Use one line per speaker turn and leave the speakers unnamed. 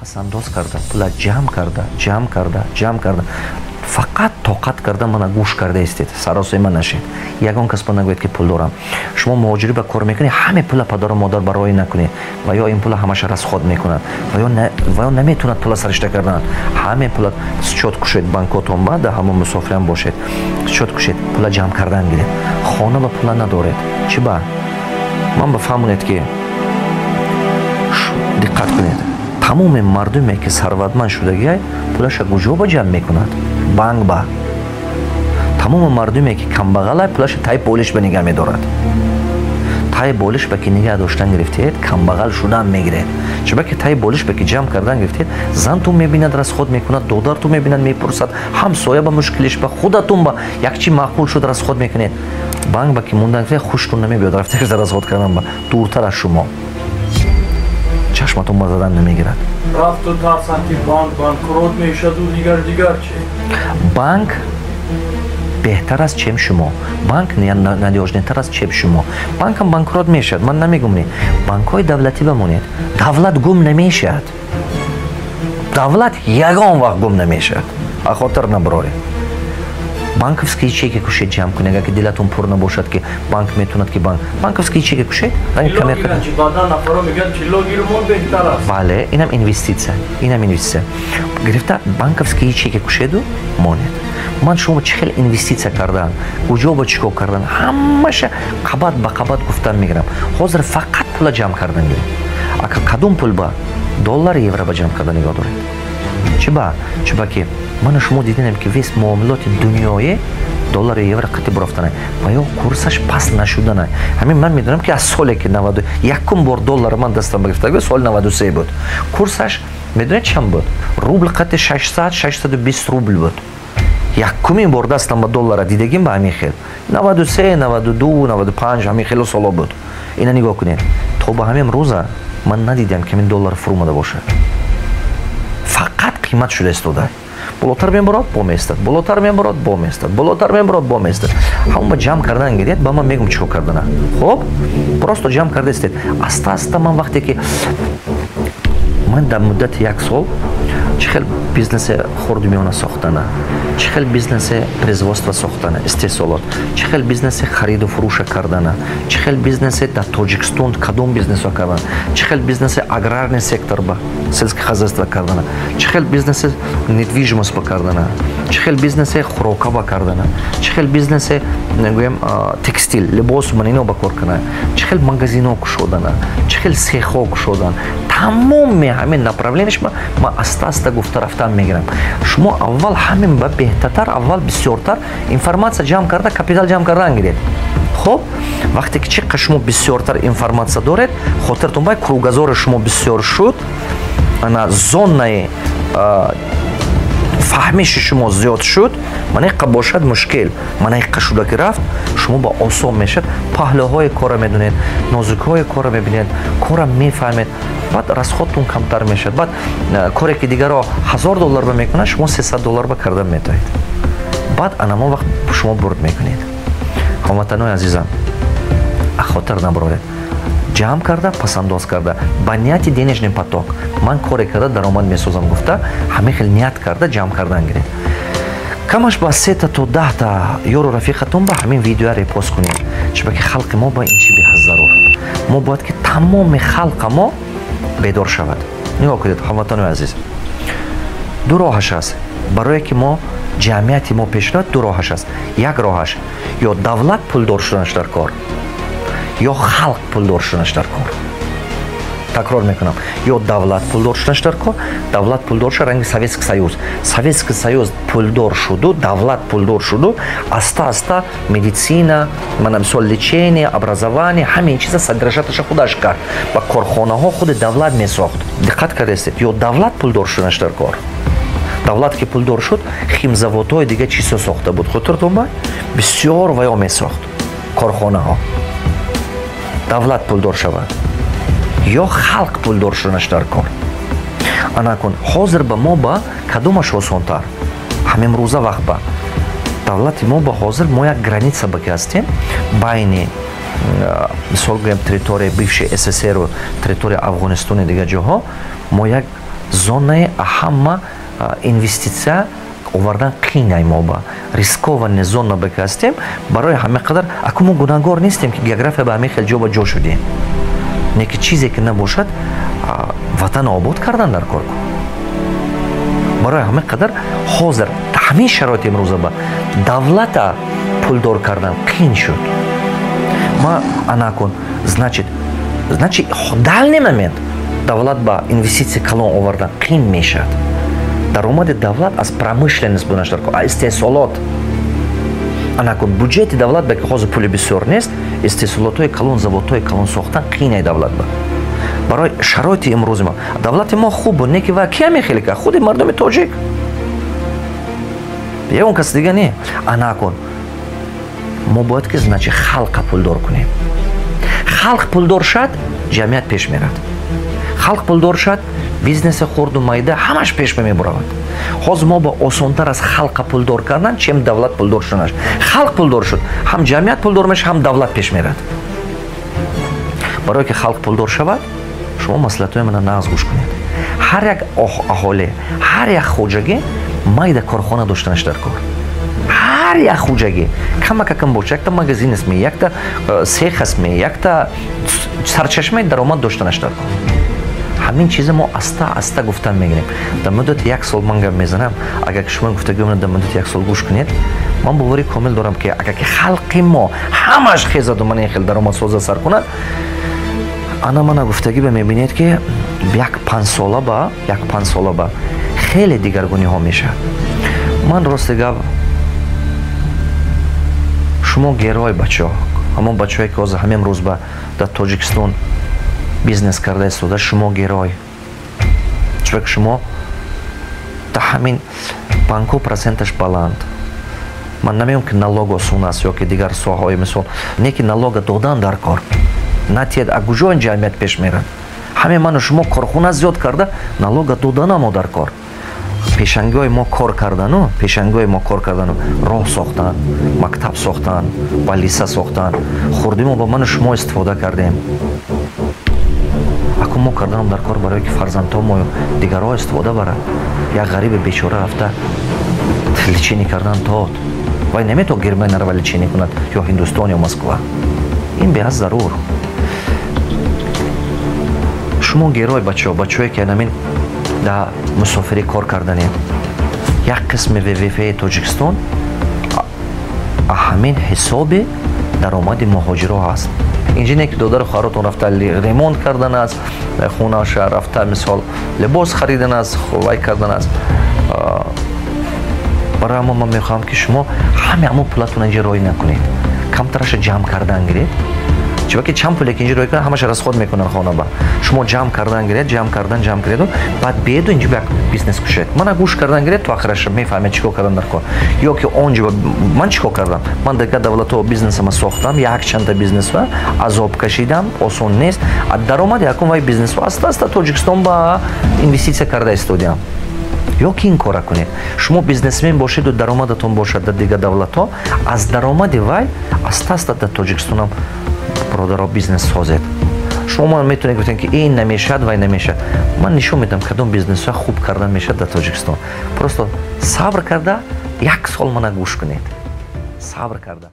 пасандоз карда, пула ҷамъ карда. Фақат тоқат карда мана гӯш карда истед, саросои ман нашед. Ягон кас ба нагӯяд ки пул дорам. Шумо муҳоҷирӣ ба кор мекунед, ҳаме пула падару модар барои накунед ва ё ин пула ҳамаша расход мекунад ва ё наметавонад пула саришта кардан. Ҳаме пула счёт кушед, банкотон ба да ҳамон мусофирам бошед. Счёт кушед, пула ҷамъ кардан гиред. Хона ба пула надоред. Чӣ ба? Ман бафаҳмонед ки диққат кунед. Тамоми мардуме ки сарватманд шудагиай пулаша куҷо ба ҷамъ мекунад? Банк ба. Тамоми мардуме ки камбағалай пулаша тай болиш ба нигаҳ медорад. Тай болиш ба ки нигаҳ доштан гирифтед, камбағал шудан мегиред. Чиба ки тай болиш ба ки ҷамъ кардан гирифтед, зантун мебинад расход мекунад, додартун мебинад мепурсад, ҳамсоя ба мушкилиш ба худатун ба як чи маъқул шуд расход мекунед. Банк ба ки мондан гирифтед, хуштун намебиёд рафта расход кардан ба дуртар аз шумо. Чашматон ба задан намегирад.
Рафту тарсан ки банк банкрот мешаду дигар чи?
Банк беҳтар аст, чем шумо. Банк надёжнитар аст, чем шумо. Банкам банкрот мешавад. Ман намегум не. Банкҳои давлатӣ бамонед. Давлат гум намешавад. Давлат ягон вақт гум намешавад. Хотир набароред. Банковские чеки кушед ҷамъ кунед, аgar дилатон пур набошад ки банк метавонад ки банковские чеки кушед. Бале, инам инвестиция. Гирифта банковские чеки кушеду монед. Ман шумо чӣ хел инвестиция кардан, куҷо ба чӣ кор кардан, ҳамаша қабат ба қабат гуфтан мегирам. Ҳозир фақат пула ҷамъ кардан гиред. Ака кадом пул ба доллар, евро ба ҷамъ кардан нигоҳ доред. Чиба ки мана шумо дидинем ки вес муомилоти дунёе доллар евро қати бурафтанай ва ё курсаш паст нашуданай. Ҳамин ман медонам ки аз соле ки 90 якум бор доллар ман дастам гирифтаг соли 93 буд. Курсаш медонед чанд буд? Рубл қати 600-620 рубл буд. Якумин бор дастам ба доллара дидагим ба ҳамин хел 93, 92, 95 ҳамин хело соло буд. Ина нигоҳ кунед. То ба ҳамин рӯза ман надидам ки ҳамин доллар фурӯ омада бошад. Фақат қимат шуда истода. Болотар мебарад, поместад. Болотар мебарад, поместад. Болотар мебарад, поместад. Ҳамон ба ҷамъ кардан гиред, ба ман мегум чӣ кор кардана. Хоб, просто ҷамъ карда истед. Аста ман вақте ки ман дар муддати 1 сол чӣ хел бизнеси хурдумиёна сохтана, чӣ хел бизнеси производства сохтана, истеҳсолот, чӣ хел бизнеси хариду фурӯша кардана, чӣ хел бизнеси дар Тоҷикистон кадом бизнесо кардана, чӣ хел бизнеси аграрный сектор ба сельское хозяйство кардана, чӣ хел бизнеси недвижимост ба кардана, чӣ хел бизнеси хӯрока ба кардана, чӣ хел бизнеси гӯем текстил, либос манино ба кор кардана, чӣ хел магазино кушодана, чӣ хел сехҳо кушодан. Тамоми ҳамин направлениеш ман аста гуфта рафтан мегирам. Шумо аввал ҳамин ба беҳтартар, аввал бисёртар информация ҷамъ карда, капитал ҷамъ кардан гиред. Хоб, вақте ки чӣ қадр шумо бисёртар информация доред, хотиртон бай кругозори шумо бисёр шуд, ана зонаи фаҳмиши шумо зиёд шуд, маниқа бошад мушкил, маниқа шуда ки рафт, шумо ба осон мешад, паҳлӯҳои кора медонед, нозукҳои кора мебинед, кора мефаҳмед, баъд расходтун камтар мешад. Баъд коре ки дигаро $1000 ба мекунад, шумо $300 ба кардан метавонед. Баъд анамон вақт шумо бурд мекунед. ҳамватанои азизам, хотир набароред. ҷамъ карда, пасандоз карда, ба нияти денежный поток. Ман коре карда даромад месозам гуфта, ҳамин хел ният карда ҷамъ кардан гиред. Камаш ба 3 то 10 та ёру рафиқатон ба ҳамин видеоя репост кунед. Чиба ки халқи мо ба ин чи беҳаззарур. Мо бояд ки тамоми халқа мо бедор шавад. Нигоҳ кунед, ҳамватанои азиз. Ду роҳаш аст. Барое ки мо ҷамъияти мо пеш равад, ду роҳаш аст. Як роҳаш ё давлат пулдор шуданаш дар кор, ё халқ пулдор шуданаш дар кор. Такрор мекунам. Ё давлат пулдор шуданаш дар кор, давлат пулдор шуд ранги Советский Союз. Советский Союз пулдор шуду, давлат пулдор шуду, аста медицина, мисол лечение, образование, ҳамин чиза содержаташа худаш кард. Ба корхонаҳо худи давлат месохт. Диққат кардестед, ё давлат пулдор шуданаш дар кор. Давлат ки пулдор шуд, химзаводҳои дига чизо сохта буд. Хотиртон ба бисёр ва ё месохт корхонаҳо. Давлат пулдор шавад. Ё халқ пулдор шуданаш дар кор. Ана кун, ҳозир ба мо ба кадомаш осонтар? Ҳамин рӯза вақт ба давлати мо ба ҳозир мо як граница ба ки ҳастем байни мисол гӯем территорияи бивши СССР территорияи Афғонистони дига ҷоҳо мо як зонаи ҳама инвестиция овардан қиynай мо ба рискованный зона бе ҳастем барои ҳамин қадар аку мо гунаҳгор нестем ки география ба ҳамин хел ҷо ба ҷо шудем неки чизе ки набошад ватан обод кардан дар кор кун барои ҳамин қадар ҳозир ҳамин шароити имрӯза ба давлата пулдор кардан қиyn шуд ма ана кун значит дальний момент давлат ба инвеститсия калон овардан қиyn мешавад даромади давлат аз промышленность бунашдар кун истеҳсолот ана кун бюджети давлат бе ки ҳозир пули бисёр нест истеҳсолотҳои калон заводҳои калон сохтан қиynай давлат ба барои шароити имрӯзи мо давлати мо хуб буд не ки ва кия мехелӣ ка худи мардуми тоҷик ягон каси дига не ана кун мо бояд ки значи халқа пулдор кунем халқ пулдор шад ҷамъият пеш мерад халқ пулдор шад бизнеси хурду майда ҳамаш пеш мебуравад ҳозир мо ба осонтар аз халқа пулдор кардан чем давлат пулдор шуданаш халқ пулдор шуд ҳам ҷамъият пулдор мешад ҳам давлат пеш мерад барое ки халқ пулдор шавад шумо маслиҳатҳои мана нағз гӯш кунед ҳар як аҳоле ҳар як хуҷагӣ майда корхона доштанаш дар кор ҳар як хуҷагӣ камакакам боша якта магазин аст ме якта сех аст ме якта сарчашмаи даромад доштанаш дар кор ҳамин чиза мо аста гуфтан мегирем дар муддати 1 сол ман гап мезанам агар ки шумо гуфтагӯ дар муддати 1 сол гӯш кунед ман боварӣ комил дорам ки агар ки халқи мо ҳамаш хезаду мана ин хел даромадсоза сар кунад ана мана гуфтагӣ ба мебинед ки як 5 сола ба хеле дигаргуниҳо мешавад ман рости гап шумо герои бачаҳо ҳамон бачаҳое ки ҳозир ҳамин рӯз ба дар тоҷикистон бизнес карда истода шумо герой чунки шумо та ҳамин банкҳо проценташ баланд ман намеём ки налог осон аст ё ки дигар соҳаҳои мисол не ки налога додан дар кор натиед а куҷо ин ҷамъият пеш мерад ҳамин ману шумо корхона зиёд карда налога доданамо дар кор пешангои мо кор кардану роҳ сохтан мактаб сохтан балиса сохтан хурдимо ба ману шумо истифода кардем аку мо карданам дар кор барое ки фарзандҳомо дигарҳо истифода барад як ғариби бечора рафта личини кардан тод вай наметавонад германия рава личини кунад ё ҳиндустон ё москва ин беҳад зарур шумо герой бачаҳое ки намин да мусофирӣ кор карданед як қисми ввп тоҷикистон ҳамин ҳисоби даромади муҳоҷиро ҳаст инҷи не ки додару хоҳаротон рафта ремонт кардан аст хонаша рафта мисол либос харидан аст вай кардан аст барои ҳама ман мехоҳам ки шумо ҳамин пулатон инҷа роӣ накунед камтараша ҷамъ кардан гиред чунки чанд пуле ки инҷа роӣ кунад ҳамаша расход мекунанд хонаба шумо ҷамъ кардан гиред баъд биеду инҷа як бизнес кушед мана гӯш кардан гиред то ахираша мефаҳмед чӣ кор кардан дар кор ё ки онҷо ман чӣ кор кардам ман дигар давлатҳо бизнесама сохтам як чанда бизнесва азоб кашидам осон нест даромади якум вай бизнесва аста тоҷикистон ба инвеститсия карда истодиам ё ки ин кора кунед шумо бизнесмен бошеду даромадатон бошад дар дигар давлатҳо аз даромади вай аста дар тоҷикистонам برادرها بیزنس سازید شما میتونید گفتین که این نمیشد و این نمیشد من نشون میدم کدوم بیزنس ها خوب کردن میشه در تاجیکستان پروستو صبر کرده 1 سال منو گوش کنید صبر کرده